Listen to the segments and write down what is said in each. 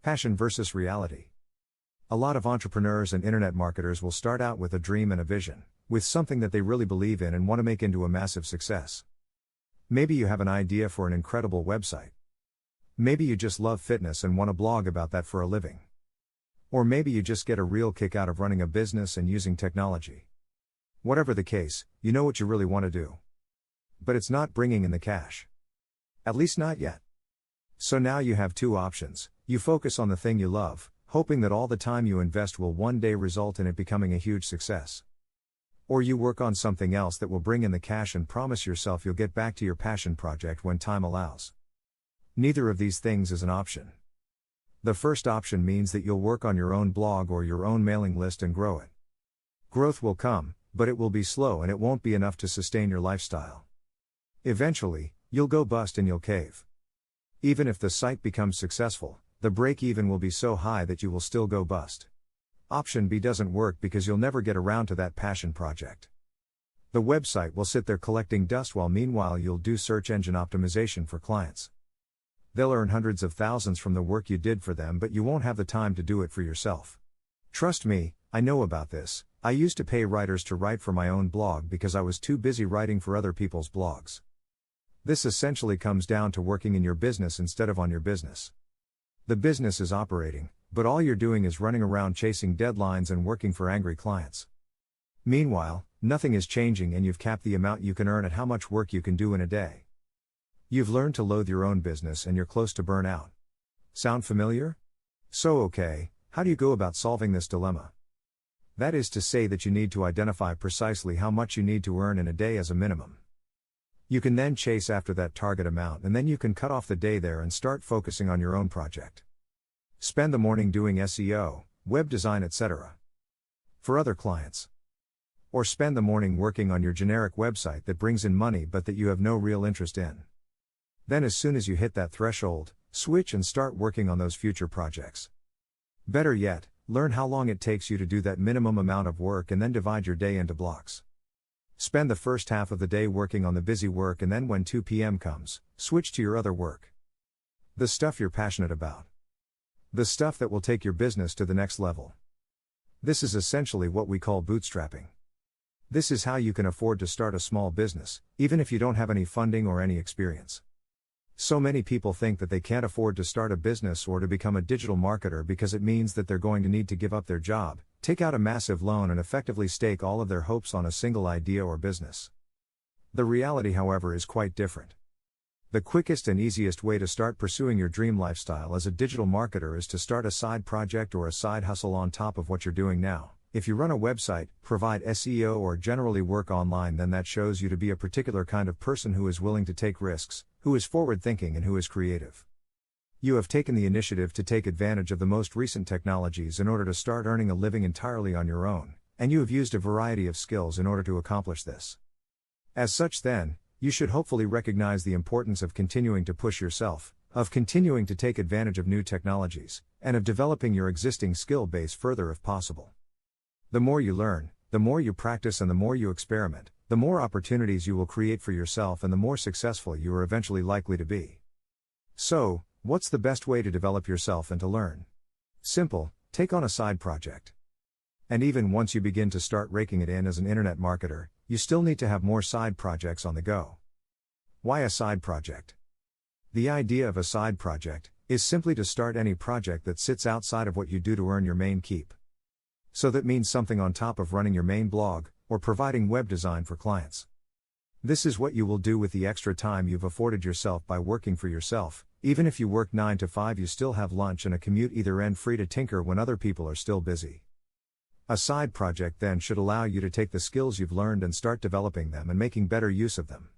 Passion versus reality. A lot of entrepreneurs and internet marketers will start out with a dream and a vision, with something that they really believe in and want to make into a massive success. Maybe you have an idea for an incredible website. Maybe you just love fitness and want to blog about that for a living. Or maybe you just get a real kick out of running a business and using technology. Whatever the case, you know what you really want to do. But it's not bringing in the cash. At least not yet. So now you have two options. You focus on the thing you love, hoping that all the time you invest will one day result in it becoming a huge success. Or you work on something else that will bring in the cash and promise yourself you'll get back to your passion project when time allows. Neither of these things is an option. The first option means that you'll work on your own blog or your own mailing list and grow it. Growth will come, but it will be slow and it won't be enough to sustain your lifestyle. Eventually, you'll go bust and you'll cave. Even if the site becomes successful, the break-even will be so high that you will still go bust. Option B doesn't work because you'll never get around to that passion project. The website will sit there collecting dust while meanwhile you'll do search engine optimization for clients. They'll earn hundreds of thousands from the work you did for them, but you won't have the time to do it for yourself. Trust me, I know about this. I used to pay writers to write for my own blog because I was too busy writing for other people's blogs. This essentially comes down to working in your business instead of on your business. The business is operating, but all you're doing is running around chasing deadlines and working for angry clients. Meanwhile, nothing is changing and you've capped the amount you can earn at how much work you can do in a day. You've learned to loathe your own business and you're close to burnout. Sound familiar? So okay, how do you go about solving this dilemma? That is to say that you need to identify precisely how much you need to earn in a day as a minimum. You can then chase after that target amount and then you can cut off the day there and start focusing on your own project. Spend the morning doing SEO, web design, etc. for other clients. Or spend the morning working on your generic website that brings in money but that you have no real interest in. Then as soon as you hit that threshold, switch and start working on those future projects. Better yet, learn how long it takes you to do that minimum amount of work and then divide your day into blocks. Spend the first half of the day working on the busy work and then when 2 p.m. comes, switch to your other work. The stuff you're passionate about. The stuff that will take your business to the next level. This is essentially what we call bootstrapping. This is how you can afford to start a small business, even if you don't have any funding or any experience. So many people think that they can't afford to start a business or to become a digital marketer because it means that they're going to need to give up their job, take out a massive loan and effectively stake all of their hopes on a single idea or business. The reality, however, is quite different. The quickest and easiest way to start pursuing your dream lifestyle as a digital marketer is to start a side project or a side hustle on top of what you're doing now. If you run a website, provide SEO or generally work online, then that shows you to be a particular kind of person who is willing to take risks, who is forward-thinking and who is creative. You have taken the initiative to take advantage of the most recent technologies in order to start earning a living entirely on your own, and you have used a variety of skills in order to accomplish this. As such then, you should hopefully recognize the importance of continuing to push yourself, of continuing to take advantage of new technologies, and of developing your existing skill base further if possible. The more you learn, the more you practice and the more you experiment, the more opportunities you will create for yourself and the more successful you are eventually likely to be. So, what's the best way to develop yourself and to learn? Simple, take on a side project. And even once you begin to start raking it in as an internet marketer, you still need to have more side projects on the go. Why a side project? The idea of a side project is simply to start any project that sits outside of what you do to earn your main keep. So that means something on top of running your main blog, or providing web design for clients. This is what you will do with the extra time you've afforded yourself by working for yourself. Even if you work 9 to 5, you still have lunch and a commute either end free to tinker when other people are still busy. A side project then should allow you to take the skills you've learned and start developing them and making better use of them.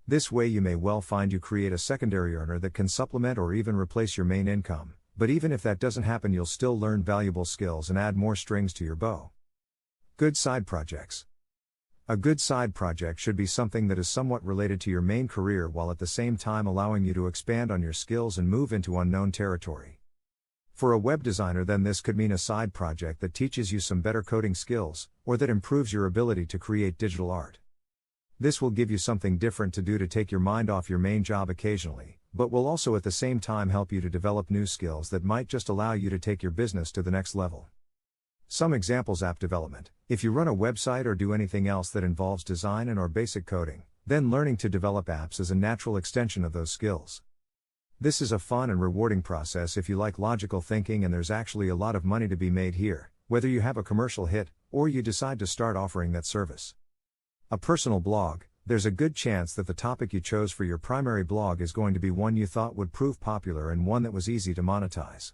This way you may well find you create a secondary earner that can supplement or even replace your main income. But even if that doesn't happen, you'll still learn valuable skills and add more strings to your bow. Good side projects. A good side project should be something that is somewhat related to your main career while at the same time allowing you to expand on your skills and move into unknown territory. For a web designer, then this could mean a side project that teaches you some better coding skills, or that improves your ability to create digital art. This will give you something different to do to take your mind off your main job occasionally, but will also at the same time help you to develop new skills that might just allow you to take your business to the next level. Some examples: app development. If you run a website or do anything else that involves design and or basic coding, then learning to develop apps is a natural extension of those skills. This is a fun and rewarding process if you like logical thinking, and there's actually a lot of money to be made here, whether you have a commercial hit, or you decide to start offering that service. A personal blog. There's a good chance that the topic you chose for your primary blog is going to be one you thought would prove popular and one that was easy to monetize.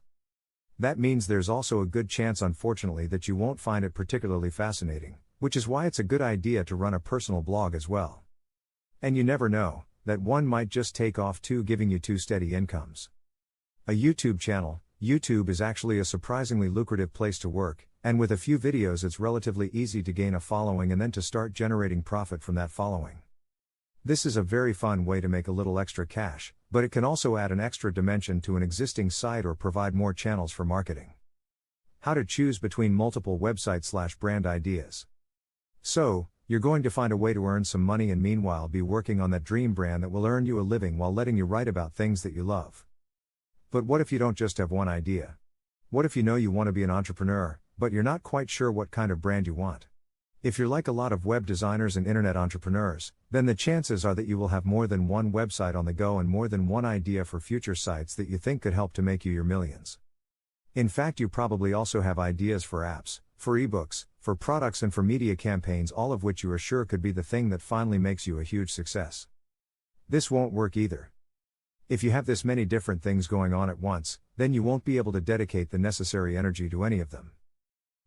That means there's also a good chance, unfortunately, that you won't find it particularly fascinating, which is why it's a good idea to run a personal blog as well. And you never know, that one might just take off too, giving you two steady incomes. A YouTube channel. YouTube is actually a surprisingly lucrative place to work, and with a few videos it's relatively easy to gain a following and then to start generating profit from that following. This is a very fun way to make a little extra cash, but it can also add an extra dimension to an existing site or provide more channels for marketing. How to choose between multiple website/brand ideas. So, you're going to find a way to earn some money and meanwhile be working on that dream brand that will earn you a living while letting you write about things that you love. But what if you don't just have one idea? What if you know you want to be an entrepreneur, but you're not quite sure what kind of brand you want? If you're like a lot of web designers and internet entrepreneurs, then the chances are that you will have more than one website on the go and more than one idea for future sites that you think could help to make you your millions. In fact, you probably also have ideas for apps, for ebooks, for products and for media campaigns, all of which you are sure could be the thing that finally makes you a huge success. This won't work either. If you have this many different things going on at once, then you won't be able to dedicate the necessary energy to any of them.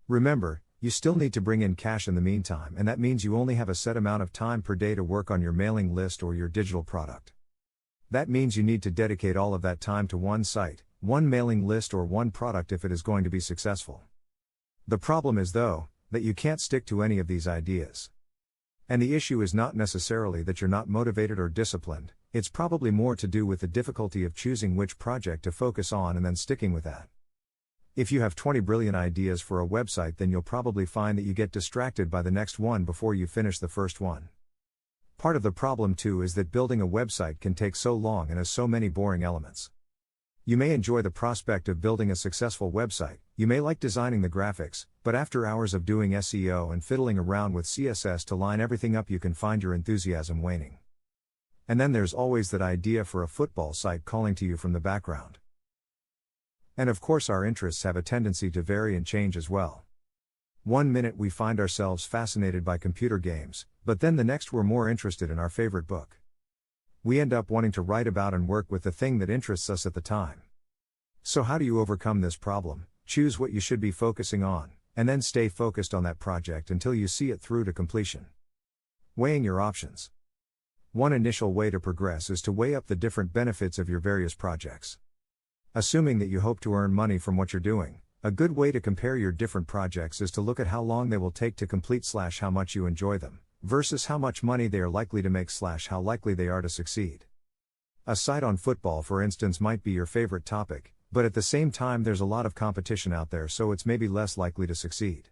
Remember, you still need to bring in cash in the meantime, and that means you only have a set amount of time per day to work on your mailing list or your digital product. That means you need to dedicate all of that time to one site, one mailing list or one product if it is going to be successful. The problem is, though, that you can't stick to any of these ideas. And the issue is not necessarily that you're not motivated or disciplined, it's probably more to do with the difficulty of choosing which project to focus on and then sticking with that. If you have 20 brilliant ideas for a website, then you'll probably find that you get distracted by the next one before you finish the first one. Part of the problem too is that building a website can take so long and has so many boring elements. You may enjoy the prospect of building a successful website, you may like designing the graphics, but after hours of doing SEO and fiddling around with CSS to line everything up, you can find your enthusiasm waning. And then there's always that idea for a football site calling to you from the background. And of course our interests have a tendency to vary and change as well. One minute we find ourselves fascinated by computer games, but then the next we're more interested in our favorite book. We end up wanting to write about and work with the thing that interests us at the time. So how do you overcome this problem? Choose what you should be focusing on, and then stay focused on that project until you see it through to completion. Weighing your options. One initial way to progress is to weigh up the different benefits of your various projects. Assuming that you hope to earn money from what you're doing, a good way to compare your different projects is to look at how long they will take to complete / how much you enjoy them, versus how much money they are likely to make / how likely they are to succeed. A site on football, for instance, might be your favorite topic, but at the same time there's a lot of competition out there, so it's maybe less likely to succeed.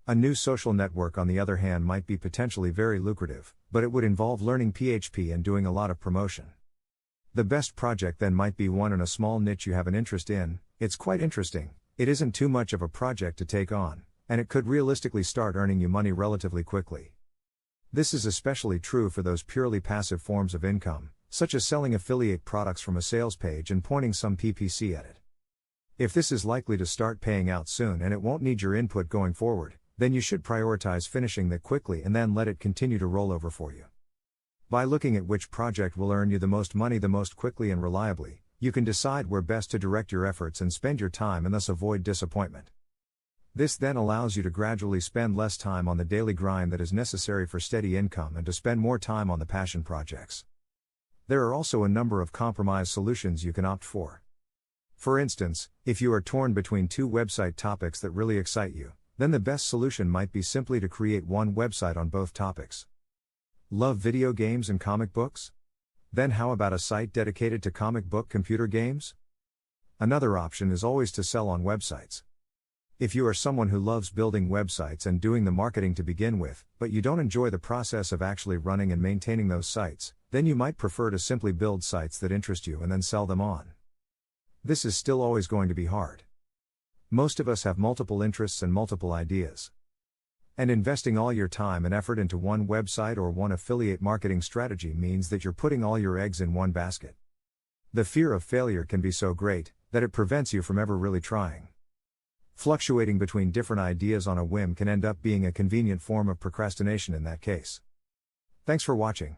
A new social network, on the other hand, might be potentially very lucrative, but it would involve learning PHP and doing a lot of promotion. The best project then might be one in a small niche you have an interest in. It's quite interesting, it isn't too much of a project to take on, and it could realistically start earning you money relatively quickly. This is especially true for those purely passive forms of income, such as selling affiliate products from a sales page and pointing some PPC at it. If this is likely to start paying out soon and it won't need your input going forward, then you should prioritize finishing that quickly and then let it continue to roll over for you. By looking at which project will earn you the most money the most quickly and reliably, you can decide where best to direct your efforts and spend your time and thus avoid disappointment. This then allows you to gradually spend less time on the daily grind that is necessary for steady income and to spend more time on the passion projects. There are also a number of compromise solutions you can opt for. For instance, if you are torn between two website topics that really excite you, then the best solution might be simply to create one website on both topics. Love video games and comic books? Then how about a site dedicated to comic book computer games? Another option is always to sell on websites. If you are someone who loves building websites and doing the marketing to begin with, but you don't enjoy the process of actually running and maintaining those sites, Then you might prefer to simply build sites that interest you and then sell them on. This is still always going to be hard. Most of us have multiple interests and multiple ideas. And investing all your time and effort into one website or one affiliate marketing strategy means that you're putting all your eggs in one basket. The fear of failure can be so great that it prevents you from ever really trying. Fluctuating between different ideas on a whim can end up being a convenient form of procrastination in that case. Thanks for watching.